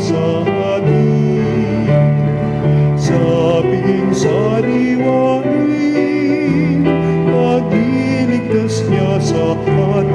sa atin, sa piging sariwain, pagliligtas niya sa atin.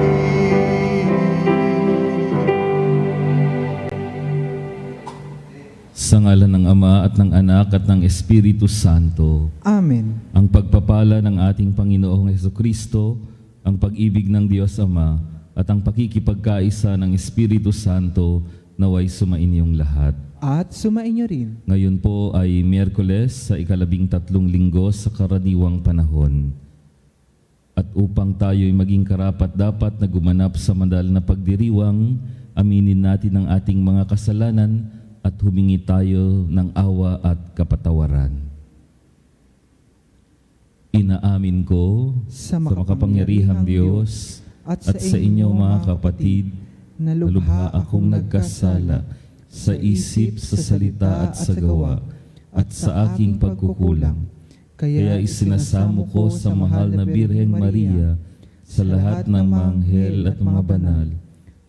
Sa ngalan ng Ama at ng Anak at ng Espiritu Santo. Amen. Ang pagpapala ng ating Panginoong Hesukristo, ang pag-ibig ng Diyos Ama, at ang pakikipagkaisa ng Espiritu Santo naway sumainyong lahat. At sumainyo rin. Ngayon po ay Miyerkules sa ika-13 linggo sa karaniwang panahon. At upang tayo'y maging karapat-dapat na gumanap sa mandal na pagdiriwang, aminin natin ang ating mga kasalanan at humingi tayo ng awa at kapatawaran. Inaamin ko sa makapangyarihang Diyos at sa inyo mga kapatid na lubha akong nagkasala sa isip, sa salita at sa gawa at sa aking pagkukulang. Kaya isinasamo ko sa mahal na Birheng Maria, sa lahat ng mga anghel at mga banal,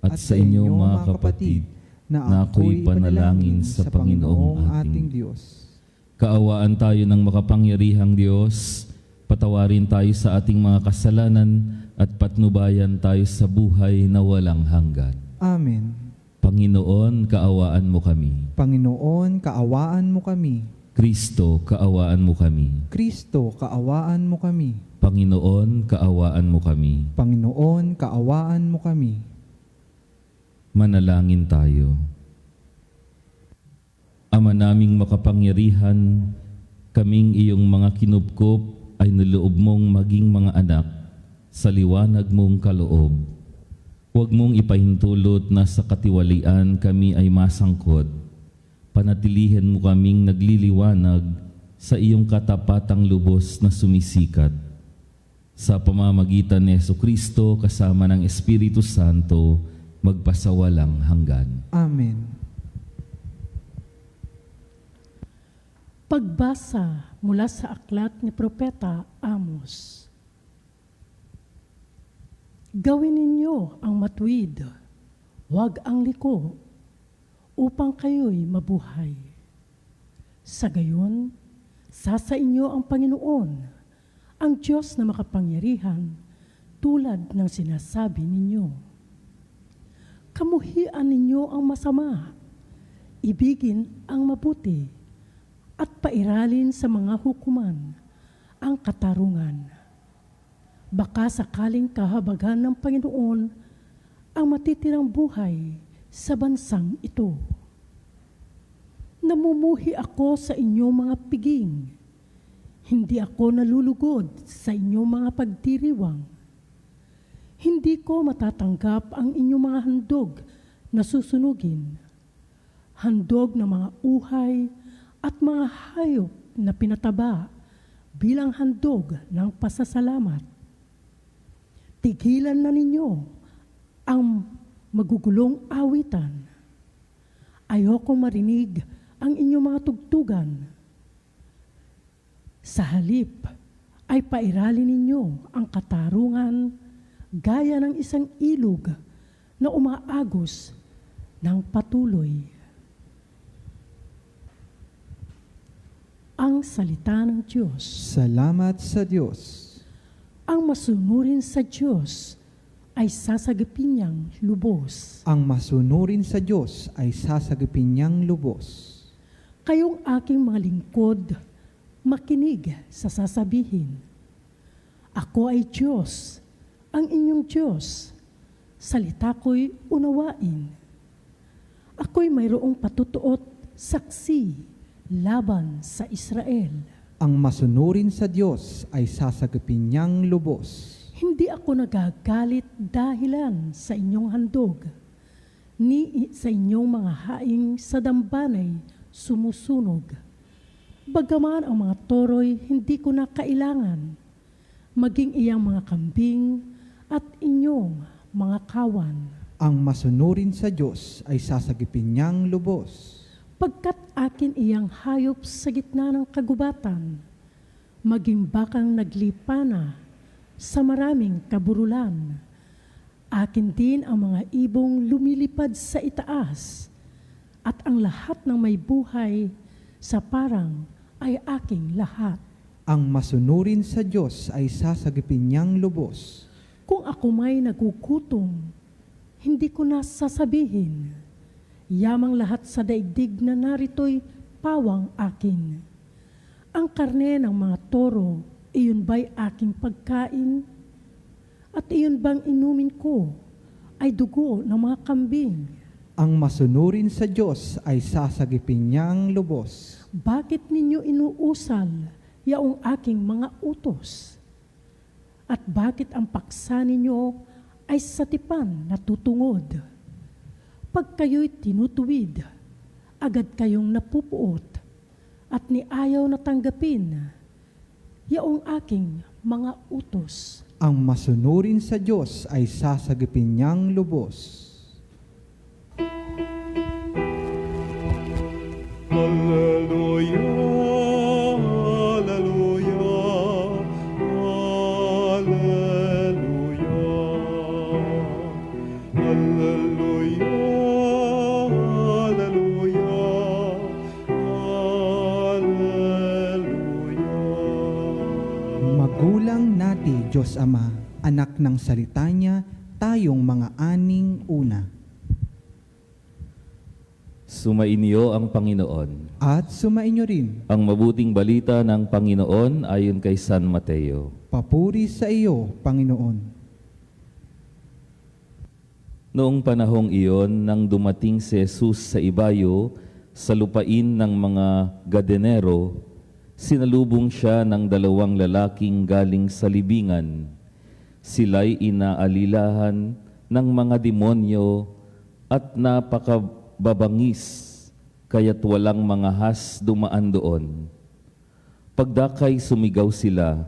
at sa inyo mga kapatid, na ako'y panalangin sa Panginoong ating Diyos. Kaawaan tayo ng makapangyarihang Diyos, patawarin tayo sa ating mga kasalanan at patnubayan tayo sa buhay na walang hanggan. Amen. Panginoon, kaawaan mo kami. Panginoon, kaawaan mo kami. Kristo, kaawaan mo kami. Kristo, kaawaan mo kami. Panginoon, kaawaan mo kami. Panginoon, kaawaan mo kami. Manalangin tayo. Ama naming makapangyarihan, kaming iyong mga kinupkop ay niloob mong maging mga anak sa liwanag mong kaloob. Huwag mong ipahintulot na sa katiwalian kami ay masangkot. Panatilihin mo kaming nagliliwanag sa iyong katapatang lubos na sumisikat. Sa pamamagitan ni Jesucristo kasama ng Espiritu Santo, magpasawalang hanggan. Amen. Pagbasa mula sa aklat ni Propeta Amos. Gawin ninyo ang matuwid, huwag ang liko, upang kayo'y mabuhay. Sa gayon, sasa inyo ang Panginoon, ang Diyos na makapangyarihan, tulad ng sinasabi ninyo. Kamuhian ninyo ang masama, ibigin ang mabuti, at pairalin sa mga hukuman ang katarungan. Baka sakaling kahabagan ng Panginoon ang matitirang buhay sa bansang ito. Namumuhi ako sa inyong mga piging, hindi ako nalulugod sa inyong mga pagdiriwang. Hindi ko matatanggap ang inyong mga handog na susunugin, handog ng mga uhay at mga hayop na pinataba bilang handog ng pasasalamat. Tigilan na ninyo ang magugulong awitan. Ayoko marinig ang inyong mga tugtugan. Sa halip ay pairalin ninyo ang katarungan gaya ng isang ilog na umaagos ng patuloy. Ang salita ng Diyos. Salamat sa Diyos. Ang masunurin sa Diyos ay sasagipin niyang lubos. Ang masunurin sa Diyos ay sasagipin niyang lubos. Kayong aking mga lingkod, makinig sa sasabihin. Ako ay Diyos, ang inyong Diyos. Salita ko'y unawain. Ako'y mayroong patutuot, saksi, laban sa Israel. Ang masunurin sa Diyos ay sasagipin niyang lubos. Hindi ako nagagalit dahilan sa inyong handog, ni sa inyong mga haing sa dambanay sumusunog. Bagaman ang mga toro'y hindi ko na kailangan, maging iyang mga kambing at inyong mga kawan. Ang masunurin sa Diyos ay sasagipin niyang lubos. Pagkat akin iyang hayop sa gitna ng kagubatan, maging bakang naglipana sa maraming kaburulan. Akin din ang mga ibong lumilipad sa itaas, at ang lahat ng may buhay sa parang ay aking lahat. Ang masunurin sa Diyos ay sasagipin niyang lubos. Kung ako may nagugutom, hindi ko na sasabihin, yamang lahat sa daigdig na narito'y pawang akin. Ang karne ng mga toro, iyon ba'y aking pagkain? At iyon bang inumin ko ay dugo ng mga kambing? Ang masunurin sa Diyos ay sasagipin niyang lubos. Bakit ninyo inuusal yaong aking mga utos? At bakit ang paksa ninyo ay sa tipan na tutungod? Pag kayo'y tinutuwid, agad kayong napupuot at niayaw na tanggapin yaong aking mga utos. Ang masunurin sa Diyos ay sasagipin niyang lubos. Hallelujah, hallelujah, hallelujah. Hallelujah, hallelujah, hallelujah. Magulang nati Diyos Ama, anak ng salita niya, tayong mga aning una. Sumainyo ang Panginoon. At sumainyo rin, Ang mabuting balita ng Panginoon ayon kay San Mateo. papuri sa iyo, Panginoon. Noong panahong iyon, nang dumating si Jesus sa ibayo, sa lupain ng mga Gadenero, sinalubong siya ng dalawang lalaking galing sa libingan. Sila'y inaalilahan ng mga demonyo at napakababangis, kaya't walang mga has dumaan doon. Pagdakay sumigaw sila,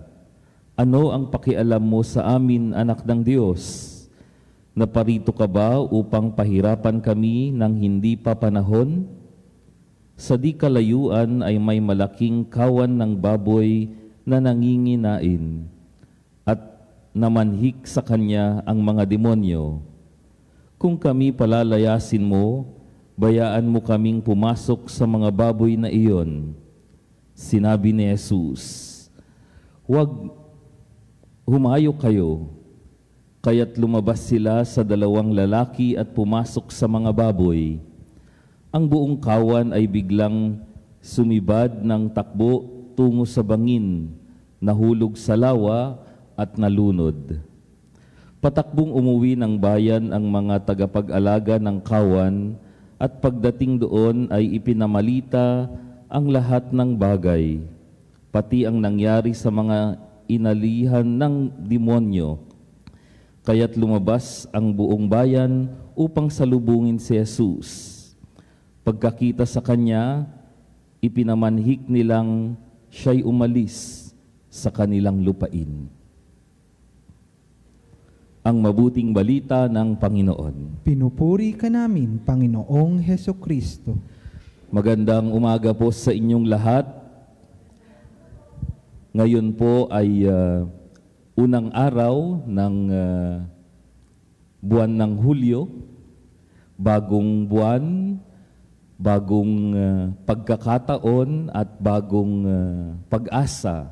"Ano ang pakialam mo sa amin, anak ng Diyos? Naparito ka ba upang pahirapan kami ng hindi pa panahon?" Sa di kalayuan ay may malaking kawan ng baboy na nanginginain at namanhik sa kanya ang mga demonyo. "Kung kami palalayasin mo, bayaan mo kaming pumasok sa mga baboy na iyon." Sinabi ni Jesus, "Huwag humayo kayo." Kaya't lumabas sila sa dalawang lalaki at pumasok sa mga baboy. Ang buong kawan ay biglang sumibad ng takbo tungo sa bangin, nahulog sa lawa at nalunod. Patakbong umuwi ng bayan ang mga tagapag-alaga ng kawan at pagdating doon ay ipinamalita ang lahat ng bagay, pati ang nangyari sa mga inalihan ng demonyo. Kaya't lumabas ang buong bayan upang salubungin si Jesus. Pagkakita sa kanya, ipinamanhik nilang siya'y umalis sa kanilang lupain. Ang mabuting balita ng Panginoon. Pinupuri ka namin, Panginoong Hesukristo. Magandang umaga po sa inyong lahat. Ngayon po ay unang araw ng buwan ng Hulyo, bagong buwan, bagong pagkakataon at bagong pag-asa.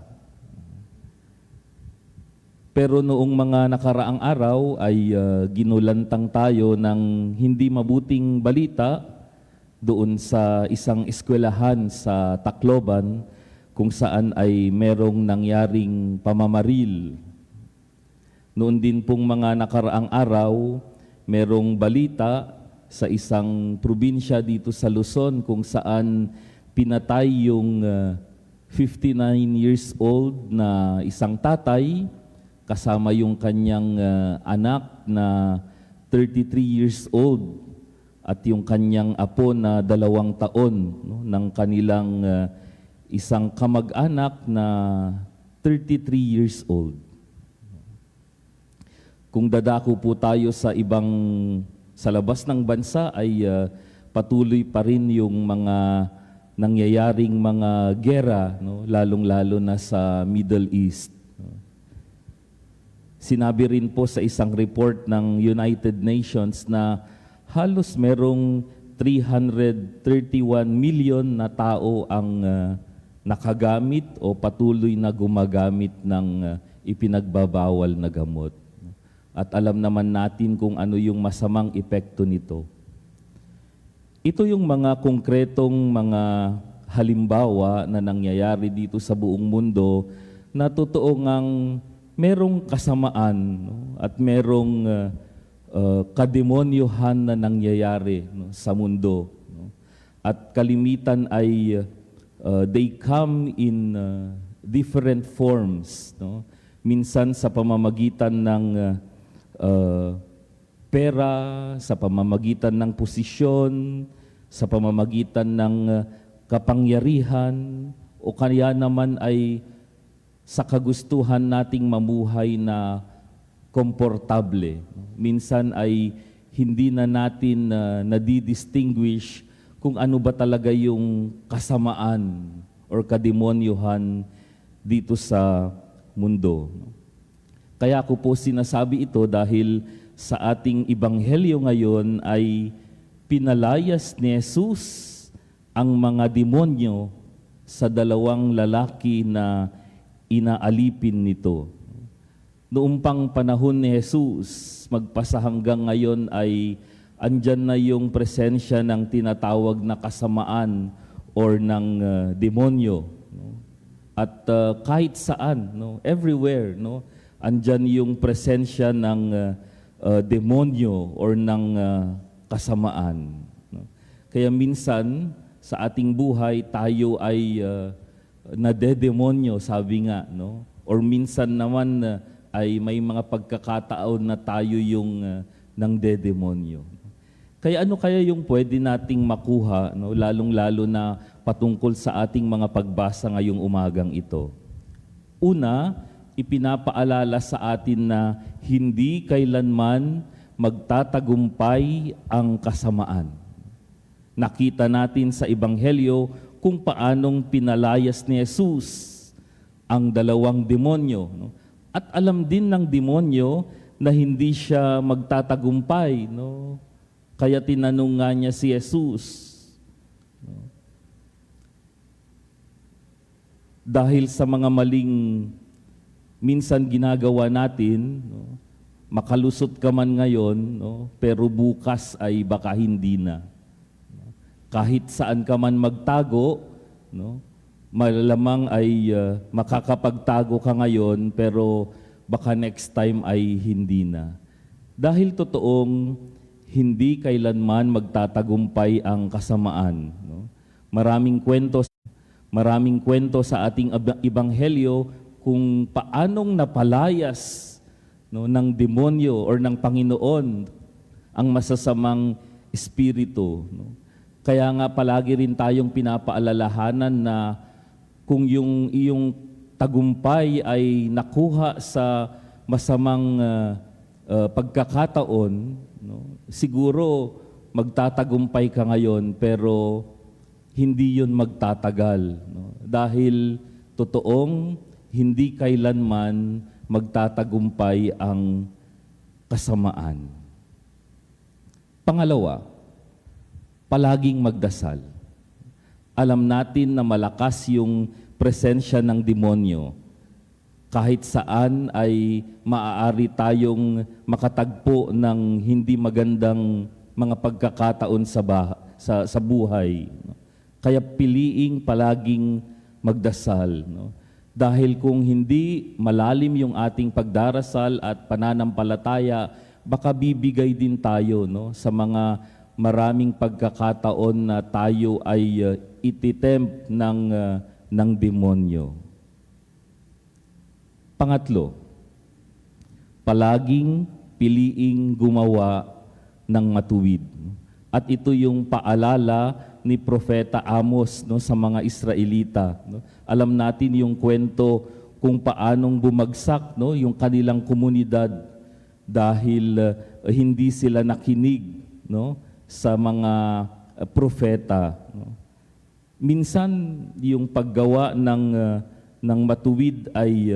Pero noong mga nakaraang araw ay ginulantang tayo ng hindi mabuting balita doon sa isang eskwelahan sa Tacloban kung saan ay merong nangyaring pamamaril. Noon din pong mga nakaraang araw, merong balita sa isang probinsya dito sa Luzon kung saan pinatay yung 59 years old na isang tatay kasama yung kanyang anak na 33 years old at yung kanyang apo na 2 taon, no, ng kanilang isang kamag-anak na 33 years old. Kung dadako po tayo sa labas ng bansa ay patuloy pa rin yung mga nangyayaring mga gera, no, lalong-lalo na sa Middle East. Sinabi rin po sa isang report ng United Nations na halos merong 331 million na tao ang nakagamit o patuloy na gumagamit ng ipinagbabawal na gamot. At alam naman natin kung ano yung masamang epekto nito. Ito yung mga konkretong mga halimbawa na nangyayari dito sa buong mundo na totoo ngang merong kasamaan, no? At merong kademonyohan na nangyayari, no, sa mundo. No? At kalimitan ay they come in different forms. No? Minsan sa pamamagitan ng pera, sa pamamagitan ng posisyon, sa pamamagitan ng kapangyarihan, o kaya naman ay sa kagustuhan nating mamuhay na komportable. Minsan ay hindi na natin nadidistinguish kung ano ba talaga yung kasamaan or kademonyohan dito sa mundo. Kaya ko po sinasabi ito dahil sa ating ebanghelyo ngayon ay pinalayas ni Jesus ang mga demonyo sa dalawang lalaki na inaalipin nito. Noong pang panahon ni Jesus, magpasa hanggang ngayon ay andyan na yung presensya ng tinatawag na kasamaan or ng demonyo. No? At kahit saan, no? Everywhere, no? Andyan yung presensya ng demonyo or ng kasamaan. No? Kaya minsan sa ating buhay tayo ay nadedemonyo, sabi nga, no? Or minsan naman ay may mga pagkakataon na tayo yung ng dedemonyo. Kaya ano kaya yung pwede nating makuha, no? Lalong-lalo na patungkol sa ating mga pagbasa ngayong umagang ito? Una, ipinapaalala sa atin na hindi kailanman magtatagumpay ang kasamaan. Nakita natin sa Ebanghelyo kung paanong pinalayas ni Jesus ang dalawang demonyo. No? At alam din ng demonyo na hindi siya magtatagumpay. No? Kaya tinanong nga niya si Jesus. No? Dahil sa mga maling minsan ginagawa natin, no? Makalusot ka man ngayon, no? Pero bukas ay baka hindi na. Kahit saan ka man magtago, no? Malamang ay makakapagtago ka ngayon, pero baka next time ay hindi na. Dahil totoong hindi kailanman magtatagumpay ang kasamaan. No? Maraming kwento sa ating ebanghelyo kung paanong napalayas, no, ng demonyo or ng Panginoon ang masasamang espiritu. No? Kaya nga palagi rin tayong pinapaalalahanan na kung yung iyong tagumpay ay nakuha sa masamang pagkakataon, no, siguro magtatagumpay ka ngayon pero hindi yun magtatagal. No? Dahil totoong hindi kailanman magtatagumpay ang kasamaan. Pangalawa, palaging magdasal. Alam natin na malakas yung presensya ng demonyo. Kahit saan ay maaari tayong makatagpo ng hindi magandang mga pagkakataon sa buhay. Kaya piliing palaging magdasal. No? Dahil kung hindi malalim yung ating pagdarasal at pananampalataya, baka bibigay din tayo, no, sa mga maraming pagkakataon na tayo ay ititempt ng demonyo. Pangatlo, palaging piliing gumawa ng matuwid. At ito yung paalala ni Propeta Amos, no, sa mga Israelita. No? Alam natin yung kwento kung paanong bumagsak, no, yung kanilang komunidad dahil hindi sila nakinig, no, sa mga propeta. No? Minsan yung paggawa ng matuwid ay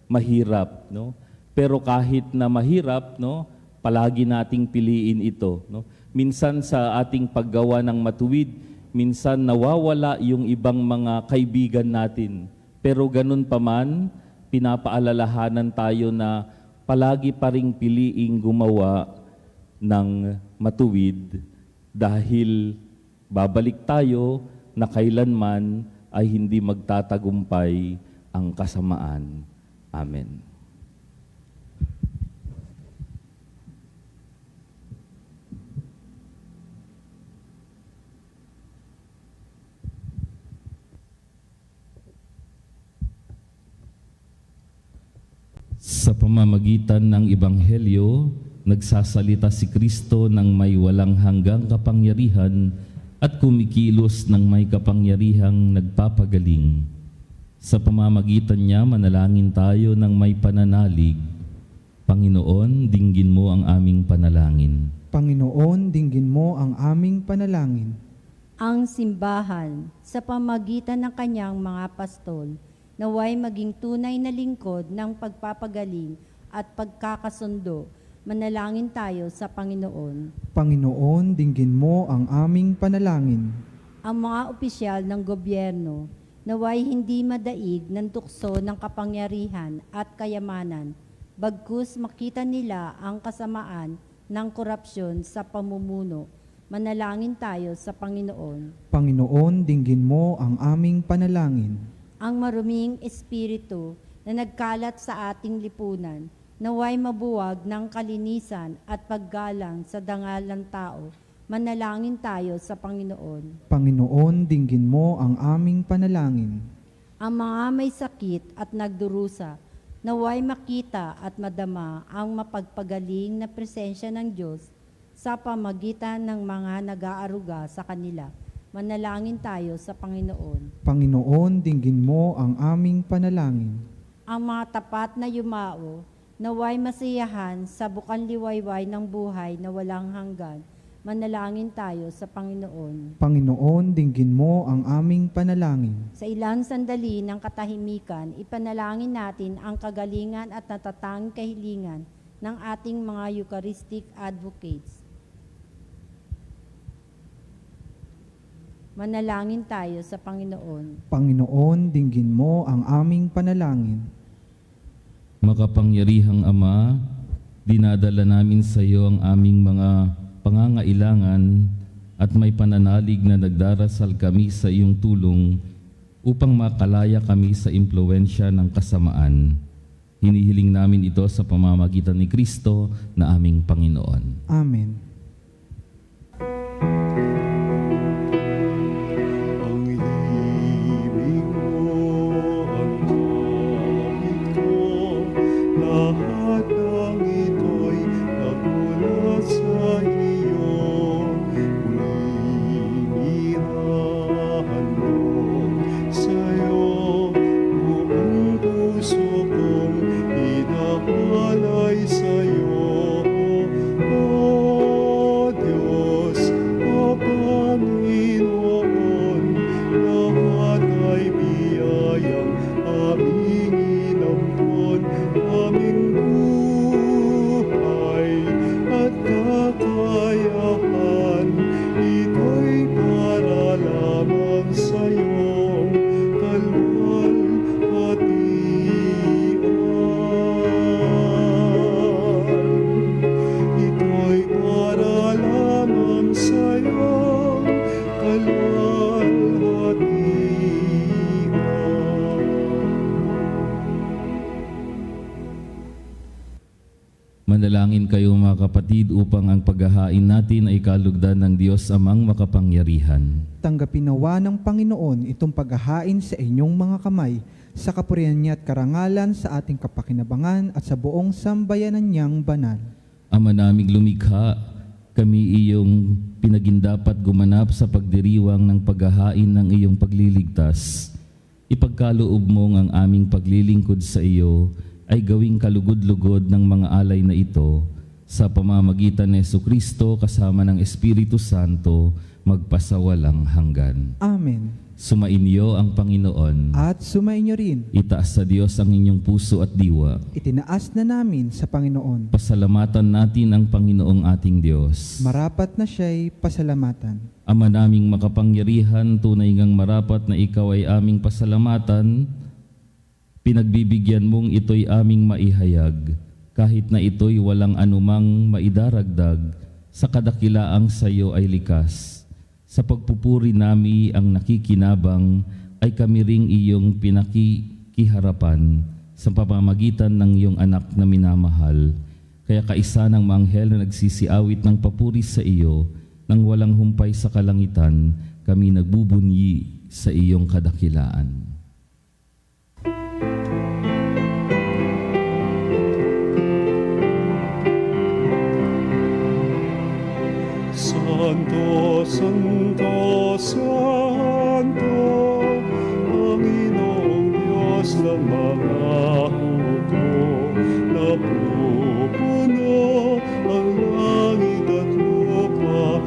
mahirap, no? Pero kahit na mahirap, no, palagi nating piliin ito, no? Minsan sa ating paggawa ng matuwid, minsan nawawala yung ibang mga kaibigan natin. Pero ganun pa man, pinapaalalahanan tayo na palagi pa ring piliing gumawa ng matuwid dahil babalik tayo na kailanman ay hindi magtatagumpay ang kasamaan. Amen. Sa pamamagitan ng Ebanghelyo, nagsasalita si Kristo ng may walang hanggang kapangyarihan at kumikilos ng may kapangyarihang nagpapagaling. Sa pamamagitan niya, manalangin tayo ng may pananalig. Panginoon, dinggin mo ang aming panalangin. Panginoon, dinggin mo ang aming panalangin. Ang simbahan sa pamagitan ng kanyang mga pastol, naway maging tunay na lingkod ng pagpapagaling at pagkakasundo. Manalangin tayo sa Panginoon. Panginoon, dinggin mo ang aming panalangin. Ang mga opisyal ng gobyerno, naway hindi madaig ng tukso ng kapangyarihan at kayamanan, bagkus makita nila ang kasamaan ng korupsyon sa pamumuno. Manalangin tayo sa Panginoon. Panginoon, dinggin mo ang aming panalangin. Ang maruming espiritu na nagkalat sa ating lipunan, naway mabuwag ng kalinisan at paggalang sa dangal ng tao. Manalangin tayo sa Panginoon. Panginoon, dinggin mo ang aming panalangin. Ang mga may sakit at nagdurusa, naway makita at madama ang mapagpagaling na presensya ng Diyos sa pamagitan ng mga nag-aaruga sa kanila. Manalangin tayo sa Panginoon. Panginoon, dinggin mo ang aming panalangin. Ang mga tapat na yumao, naway masiyahan sa bukang liwayway ng buhay na walang hanggan. Manalangin tayo sa Panginoon. Panginoon, dinggin mo ang aming panalangin. Sa ilang sandali ng katahimikan, ipanalangin natin ang kagalingan at natatanging kahilingan ng ating mga Eucharistic advocates. Manalangin tayo sa Panginoon. Panginoon, dinggin mo ang aming panalangin. Makapangyarihang Ama, dinadala namin sa iyo ang aming mga pangangailangan at may pananalig na nagdarasal kami sa iyong tulong upang makalaya kami sa impluensya ng kasamaan. Hinihiling namin ito sa pamamagitan ni Kristo na aming Panginoon. Amen. Ang ibig mo, ang kapit ko, lahat ng ito'y nagmula sa iyo. Inihahandog sa'yo, buong puso kong inahalay sa'yo. O Diyos, O Panginoon, lahat ay biyayang aming inampon, aming buhay at kakayahan, ito'y para lamang sa'yong kalwalhatian. Ito'y para lamang sa'yong kalwalhatian. Manalangin kayo mga kapatid upang ang paghahain natin ay kalugdan ng Diyos Amang makapangyarihan. Tanggapin nawa ng Panginoon itong paghahain sa inyong mga kamay, sa kapurihan niya at karangalan sa ating kapakinabangan at sa buong sambayanan niyang banal. Ama naming lumikha, kami iyong pinagindapat gumanap sa pagdiriwang ng paghahain ng iyong pagliligtas. Ipagkaloob mong ang aming paglilingkod sa iyo ay gawing kalugod-lugod ng mga alay na ito sa pamamagitan ni Jesucristo kasama ng Espiritu Santo magpasawalang hanggan. Amen. namin Sumainyo ang Panginoon. at sumainyo rin. Itaas sa Diyos ang inyong puso at diwa. Itinaas na namin sa Panginoon. Pasalamatan natin ang Panginoong ating Diyos. Marapat na siya'y pasalamatan. Ama naming makapangyarihan, tunay ngang marapat na ikaw ay aming pasalamatan. Pinagbibigyan mong ito'y aming maihayag, kahit na ito'y walang anumang maidaragdag, sa kadakilaang sa iyo ay likas. Sa pagpupuri nami ang nakikinabang, ay kami ring iyong pinakikiharapan sa pamamagitan ng iyong anak na minamahal. Kaya kaisa ng mga anghel na nagsisiawit ng papuri sa iyo, nang walang humpay sa kalangitan, kami nagbubunyi sa iyong kadakilaan. Santo, Santo, Santo, Panginoong Diyos ng mga hukbo, napupuno ang langit at lupa.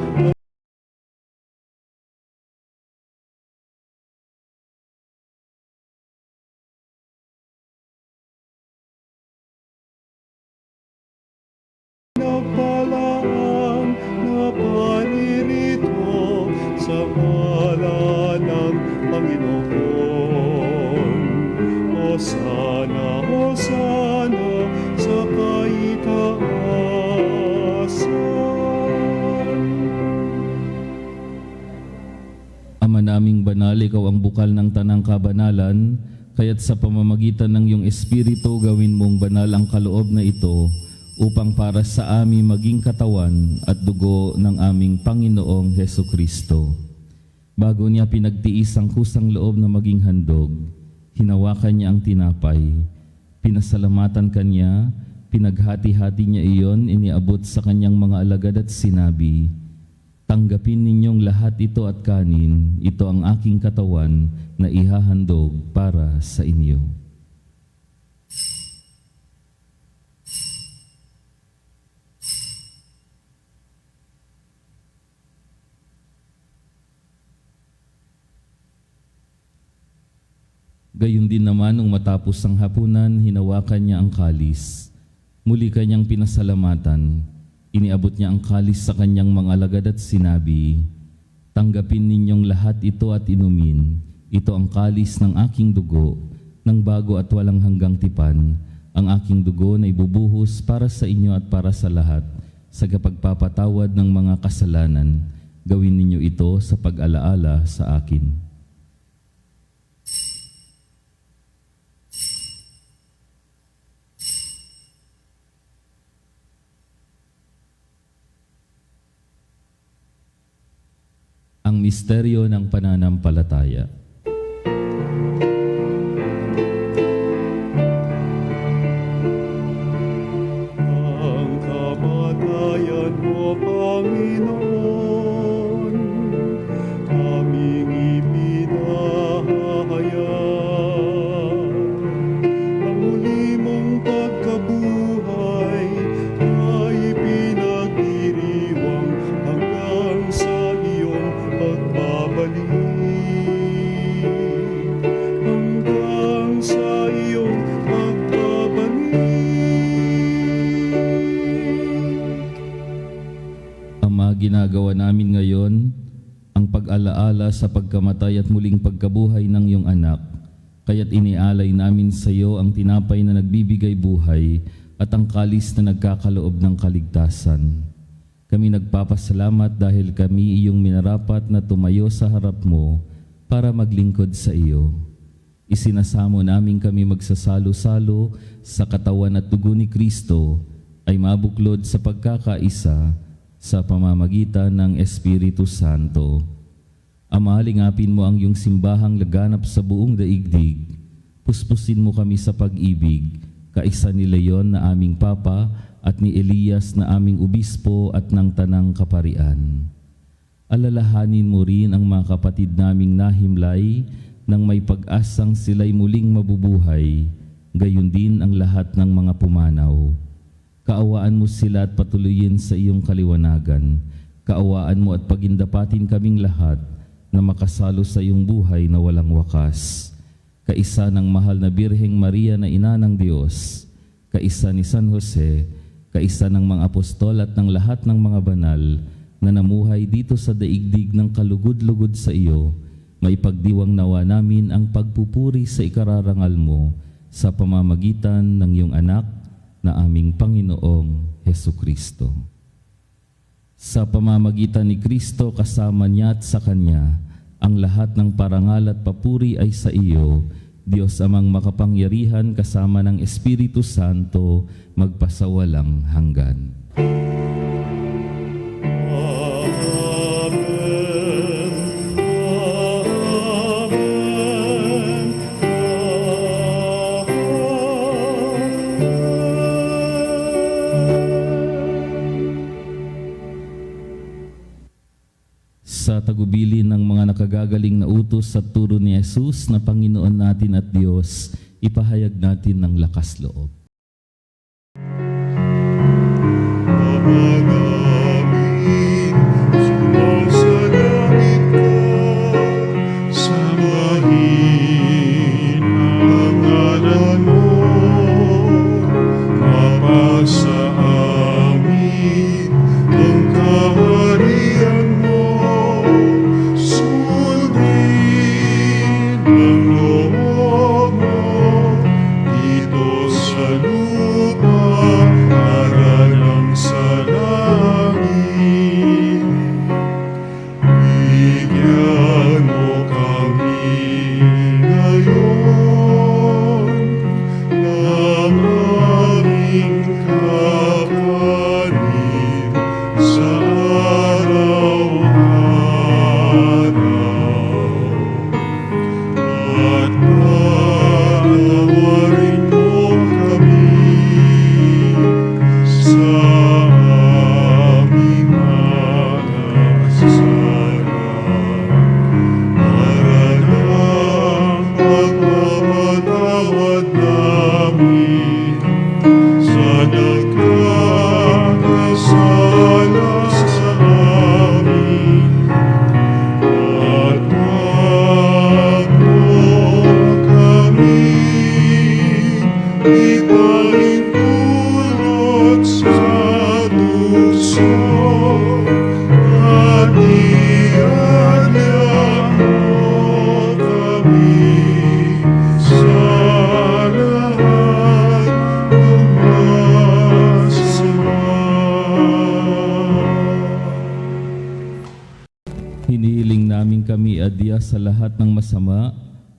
Nagpalaan na paririto sa ngalan ng Panginoon. Hosana, Hosana sa kaitaasan. Ama naming banal, ikaw ang bukal ng tanang kabanalan, kaya't sa pamamagitan ng iyong Espiritu gawin mong banal ang kaloob na ito, upang para sa amin maging katawan at dugo ng aming Panginoong Heso Kristo. Bago niya pinagtiis ang kusang loob na maging handog, hinawakan niya ang tinapay, pinasalamatan kanya, pinaghati-hati niya iyon, iniabot sa kanyang mga alagad at sinabi, "Tanggapin ninyong lahat ito at kanin, ito ang aking katawan na ihahandog para sa inyo." Gayon din naman nung matapos ang hapunan, hinawakan niya ang kalis. Muli kanyang pinasalamatan. Iniabot niya ang kalis sa kanyang mga alagad at sinabi, "Tanggapin ninyong lahat ito at inumin. Ito ang kalis ng aking dugo, ng bago at walang hanggang tipan. Ang aking dugo na ibubuhos para sa inyo at para sa lahat, sa kapagpapatawad ng mga kasalanan. Gawin ninyo ito sa pag-alaala sa akin." Ang misteryo ng pananampalataya. Ang kamatayan mo, Panginoon, aming ipinahayag. Ang muli mong pagkabuhay ay pinagdiriwang hanggang sa iyong pagbabalik. Hanggang sa iyong pagbabalik. Ama, ginagawa namin ngayon ang pag-alaala sa pagkamatay at muling pagkabuhay ng iyong anak. Kaya't inialay namin sa iyo ang tinapay na nagbibigay buhay at ang kalis na nagkakaloob ng kaligtasan. Kami nagpapasalamat dahil kami iyong minarapat na tumayo sa harap mo para maglingkod sa iyo. Isinasamo namin kami magsasalo-salo sa katawan at dugo ni Kristo ay mabuklod sa pagkakaisa sa pamamagitan ng Espiritu Santo. Ama, lingapin mo ang iyong simbahang laganap sa buong daigdig. Puspusin mo kami sa pag-ibig, kaisa ni Leon na aming Papa at ni Elias na aming Obispo at ng Tanang Kaparian. Alalahanin mo rin ang mga kapatid naming nahimlay nang may pag-asang sila'y muling mabubuhay, gayon din ang lahat ng mga pumanaw. Kaawaan mo sila at patuloyin sa iyong kaliwanagan. Kaawaan mo at pagindapatin kaming lahat na makasalo sa iyong buhay na walang wakas. Kaisa ng mahal na Birheng Maria na Ina ng Diyos, kaisa ni San Jose, kaisa ng mga apostol at ng lahat ng mga banal na namuhay dito sa daigdig ng kalugod-lugod sa iyo, maipagdiwang nawa namin ang pagpupuri sa ikararangal mo sa pamamagitan ng iyong anak na aming Panginoong Hesukristo. Sa pamamagitan ni Kristo kasama niya at sa Kanya, ang lahat ng parangal at papuri ay sa iyo, Diyos amang makapangyarihan kasama ng Espiritu Santo, magpasawalang hanggan. Sa tagubilin ng mga nakagagaling na utos at turo ni Jesus na Panginoon natin at Diyos, ipahayag natin ng lakas loob. Ama namin, sumasalangit ka, sambahin ang ngalan mo, mapasa amin ang kaharian mo, sundin ang loob mo, dito sa lupa, para lang sa langit. Bigyan mo kami ngayon ng aming kakanin sa araw-araw. At patawarin mo kami sa aming mga kasalanan, para ng pagpapatawad namin sa nagkakasala sa amin. At wag mo kami ipahintulot sa tukso, at ianyag mo kami sa lahat ng masama. Hinihiling namin kami adya sa lahat ng masama,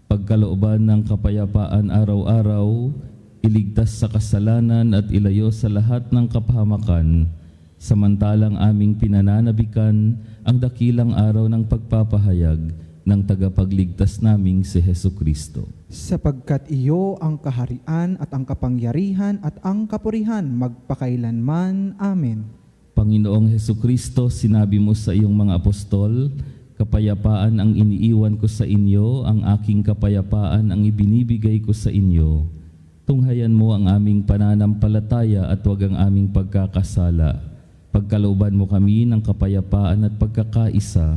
pagkalooban ng kapayapaan araw-araw, iligtas sa kasalanan at ilayo sa lahat ng kapahamakan, samantalang aming pinananabikan ang dakilang araw ng pagpapahayag ng tagapagligtas naming si Hesukristo. Sapagkat iyo ang kaharian at ang kapangyarihan at ang kapurihan magpakailanman. Amen. Panginoong Hesukristo, sinabi mo sa iyong mga apostol, kapayapaan ang iniiwan ko sa inyo, ang aking kapayapaan ang ibinibigay ko sa inyo. Tunghayan mo ang aming pananampalataya at huwag ang aming pagkakasala. Pagkalooban mo kami ng kapayapaan at pagkakaisa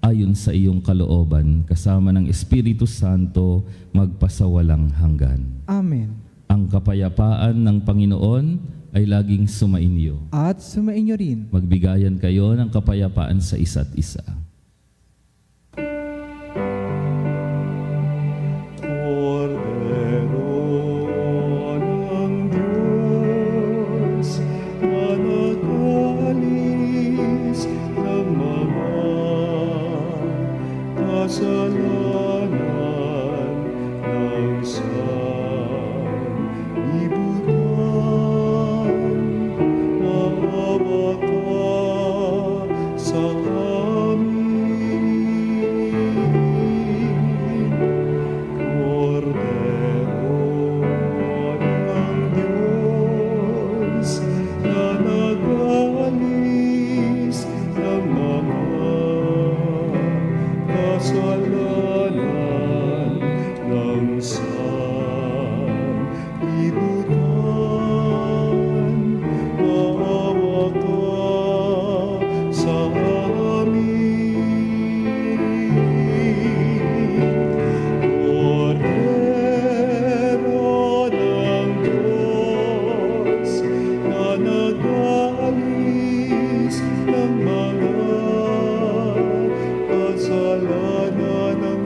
ayon sa iyong kalooban, kasama ng Espiritu Santo, magpasawalang hanggan. Amen. Ang kapayapaan ng Panginoon ay laging sumainyo. At sumainyo rin. Magbigayan kayo ng kapayapaan sa isa't isa. Cordero ng Diyos, na nag-alis ng mga kasalanan ng sanlibutan, maawa ka sa amin. Cordero ng Diyos, na nag-alis ng mga kasalanan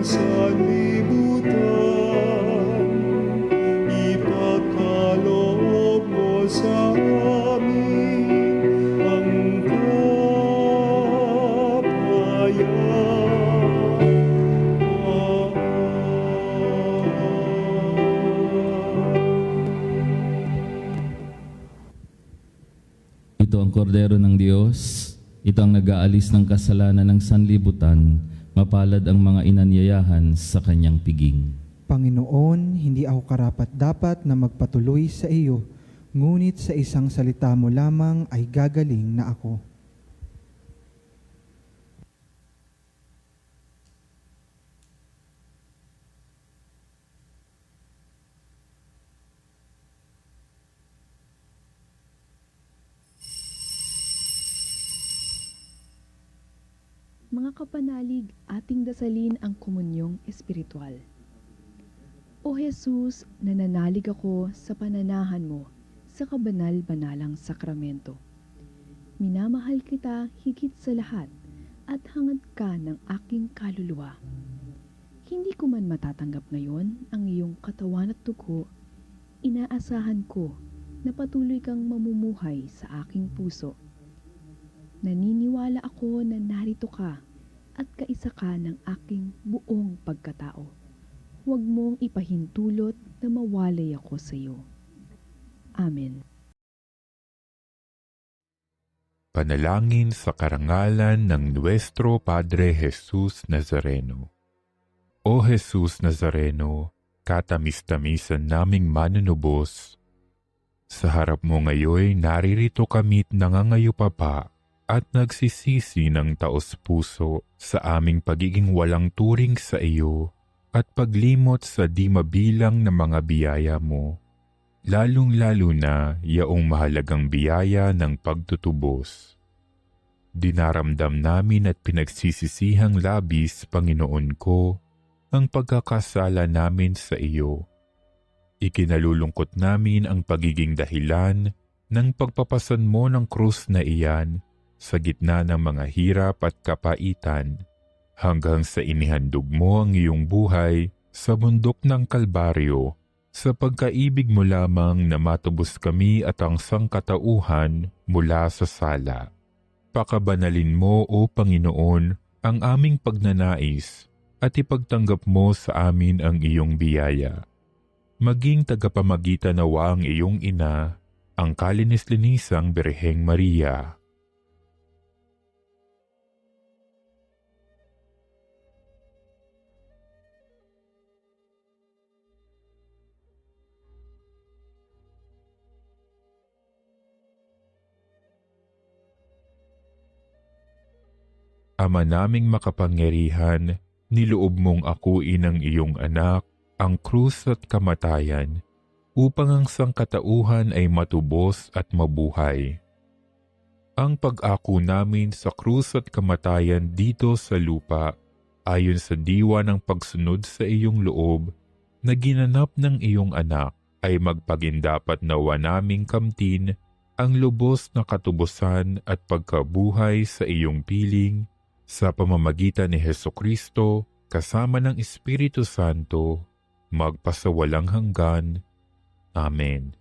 sanlibutan, ipagkaloob mo sa amin ang Ito ang kordero ng Diyos. Ito ang nag-aalis ng kasalanan ng sanlibutan. Mapalad ang mga inanyayahan sa kanyang piging. Panginoon, hindi ako karapat-dapat na magpatuloy sa iyo, ngunit sa isang salita mo lamang ay gagaling na ako. Mga kapanalig, ating dasalin ang komunyong espiritual. O Jesus, nananalig ako sa pananahan mo sa kabanal-banalang sakramento. Minamahal kita higit sa lahat at hangad ka ng aking kaluluwa. Hindi ko man matatanggap ngayon ang iyong katawan at dugo, inaasahan ko na patuloy kang mamumuhay sa aking puso. Naniniwala ako na narito ka at kaisa ka ng aking buong pagkatao. Huwag mong ipahintulot na mawalay ako sa iyo. Amen. Panalangin sa karangalan ng Nuestro Padre Jesus Nazareno. O Jesus Nazareno, katamis-tamisan naming manunubos, sa harap mo ngayoy naririto kami't nangangayupapa at nagsisisi ng taos-puso sa aming pagiging walang turing sa iyo at paglimot sa di mabilang na mga biyaya mo, lalong-lalo na yaong mahalagang biyaya ng pagtutubos. Dinaramdam namin at pinagsisisihang labis, Panginoon ko, ang pagkakasala namin sa iyo. Ikinalulungkot namin ang pagiging dahilan ng pagpapasan mo ng krus na iyan sa gitna ng mga hirap at kapaitan, hanggang sa inihandog mo ang iyong buhay sa bundok ng Kalbaryo, sa pagkaibig mo lamang na matubos kami at ang sangkatauhan mula sa sala. Pakabanalin mo, O Panginoon, ang aming pagnanais at ipagtanggap mo sa amin ang iyong biyaya. Maging tagapamagitan nawa ang iyong ina, ang kalinis-linisang Birheng Maria. Ama naming makapangyarihan, niloob mong akuin ang iyong anak, ang krus at kamatayan, upang ang sangkatauhan ay matubos at mabuhay. Ang pag-ako namin sa krus at kamatayan dito sa lupa, ayon sa diwa ng pagsunod sa iyong loob, na ginanap ng iyong anak, ay magpagindapat nawa naming kamtin ang lubos na katubusan at pagkabuhay sa iyong piling, sa pamamagitan ni Hesukristo, kasama ng Espiritu Santo, magpasawalang hanggan. Amen.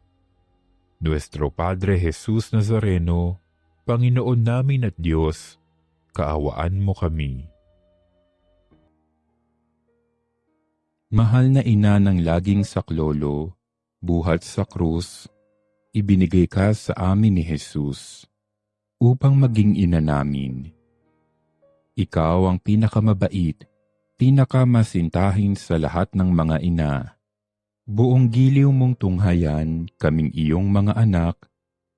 Nuestro Padre Jesus Nazareno, Panginoon namin at Diyos, kaawaan mo kami. Mahal na ina ng laging saklolo, buhat sa krus, ibinigay ka sa amin ni Jesus, upang maging ina namin. Ikaw ang pinakamabait, pinakamasintahin sa lahat ng mga ina. Buong giliw mong tunghayan, kaming iyong mga anak,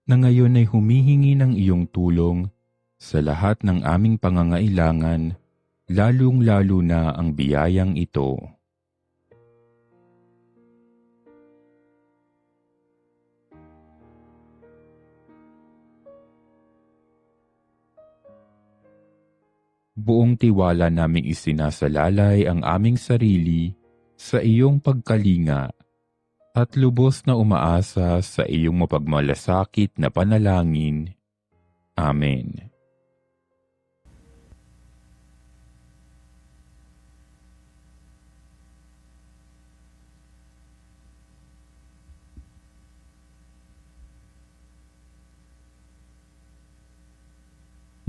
na ngayon ay humihingi ng iyong tulong sa lahat ng aming pangangailangan, lalong-lalo na ang biyayang ito. Buong tiwala naming isinasalalay ang aming sarili sa iyong pagkalinga at lubos na umaasa sa iyong mapagmalasakit na panalangin. Amen.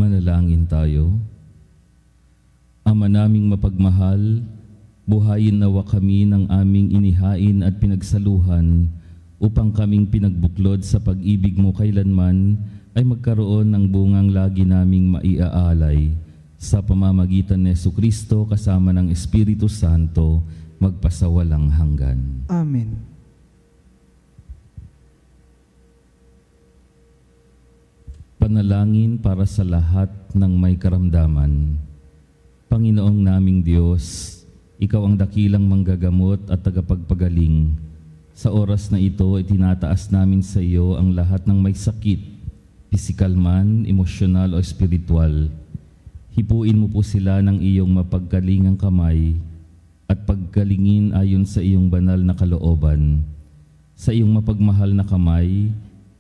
Manalangin tayo. Ama naming mapagmahal, buhayin nawa kami ng aming inihain at pinagsaluhan upang kaming pinagbuklod sa pag-ibig mo kailanman ay magkaroon ng bungang lagi naming maiaalay sa pamamagitan ni Jesucristo kasama ng Espiritu Santo magpasawalang hanggan. Amen. Panalangin para sa lahat ng may karamdaman. Panginoong naming Diyos, Ikaw ang dakilang manggagamot at tagapagpagaling. Sa oras na ito, itinataas namin sa iyo ang lahat ng may sakit, pisikal man, emosyonal o espiritual. Hipuin mo po sila ng iyong mapagkalingang kamay at pagkalingin ayon sa iyong banal na kalooban. Sa iyong mapagmahal na kamay,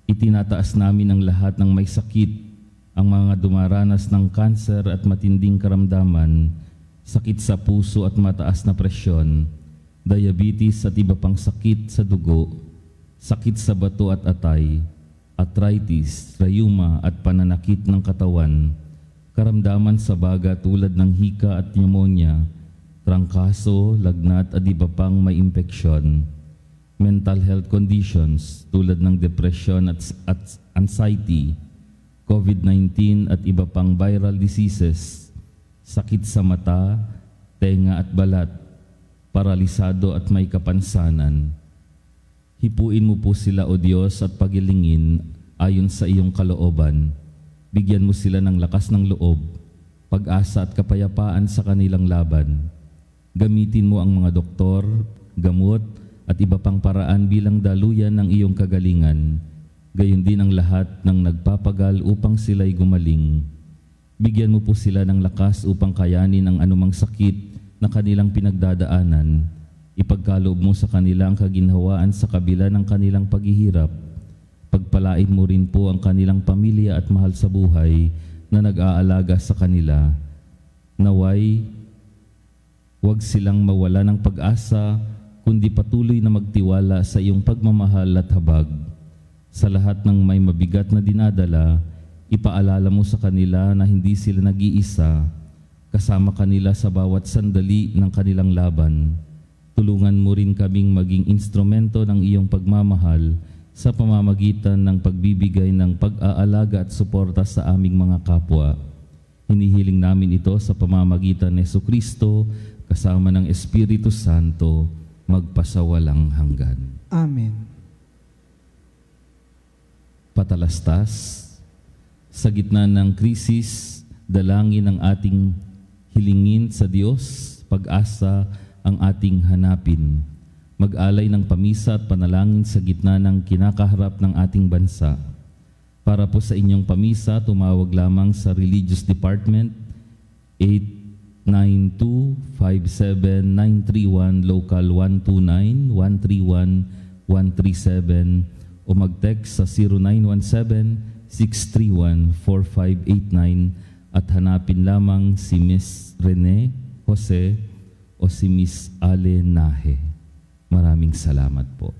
itinataas namin ang lahat ng may sakit, ang mga dumaranas ng kanser at matinding karamdaman, sakit sa puso at mataas na presyon, diabetes at iba pang sakit sa dugo, sakit sa bato at atay, arthritis, rheuma at pananakit ng katawan, karamdaman sa baga tulad ng hika at pneumonia, trangkaso, lagnat at iba pang may impeksyon, mental health conditions tulad ng depression at anxiety, COVID-19 at iba pang viral diseases, sakit sa mata, tenga at balat, paralisado at may kapansanan. Hipuin mo po sila, O Diyos, at pagilingin ayon sa iyong kalooban. Bigyan mo sila ng lakas ng loob, pag-asa at kapayapaan sa kanilang laban. Gamitin mo ang mga doktor, gamot at iba pang paraan bilang daluyan ng iyong kagalingan. Gayon din ang lahat ng nagpapagal upang sila'y gumaling. Bigyan mo po sila ng lakas upang kayanin ang anumang sakit na kanilang pinagdadaanan. Ipagkaloob mo sa kanila ang kaginhawaan sa kabila ng kanilang paghihirap. Pagpalain mo rin po ang kanilang pamilya at mahal sa buhay na nag-aalaga sa kanila. Naway, huwag silang mawala ng pag-asa, kundi patuloy na magtiwala sa iyong pagmamahal at habag. Sa lahat ng may mabigat na dinadala, ipaalala mo sa kanila na hindi sila nag-iisa, kasama kanila sa bawat sandali ng kanilang laban. Tulungan mo rin kaming maging instrumento ng iyong pagmamahal sa pamamagitan ng pagbibigay ng pag-aalaga at suporta sa aming mga kapwa. Hinihiling namin ito sa pamamagitan ni Jesucristo kasama ng Espiritu Santo magpasawalang hanggan. Amen. Patalastas, sa gitna ng krisis, dalangin ang ating hilingin sa Diyos, pag-asa ang ating hanapin. Mag-alay ng pamisa at panalangin sa gitna ng kinakaharap ng ating bansa. Para po sa inyong pamisa, tumawag lamang sa Religious Department 892-57931 Local 129-131-137 o mag-text sa 0917-631-4589 at hanapin lamang si Miss Rene Jose o si Miss Ale Nahe. Maraming salamat po.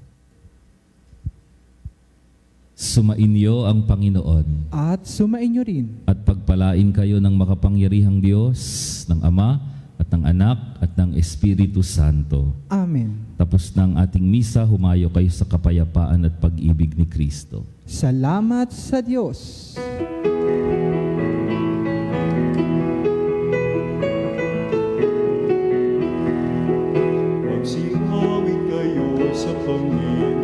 Sumainyo ang Panginoon At sumainyo rin. at pagpalain kayo ng makapangyarihang Diyos, ng Ama at ng Anak at ng Espiritu Santo. Amen. Tapos na ang ating misa, humayo kayo sa kapayapaan at pag-ibig ni Kristo. Salamat sa Diyos. Magsingawin kayo sa Panginoon.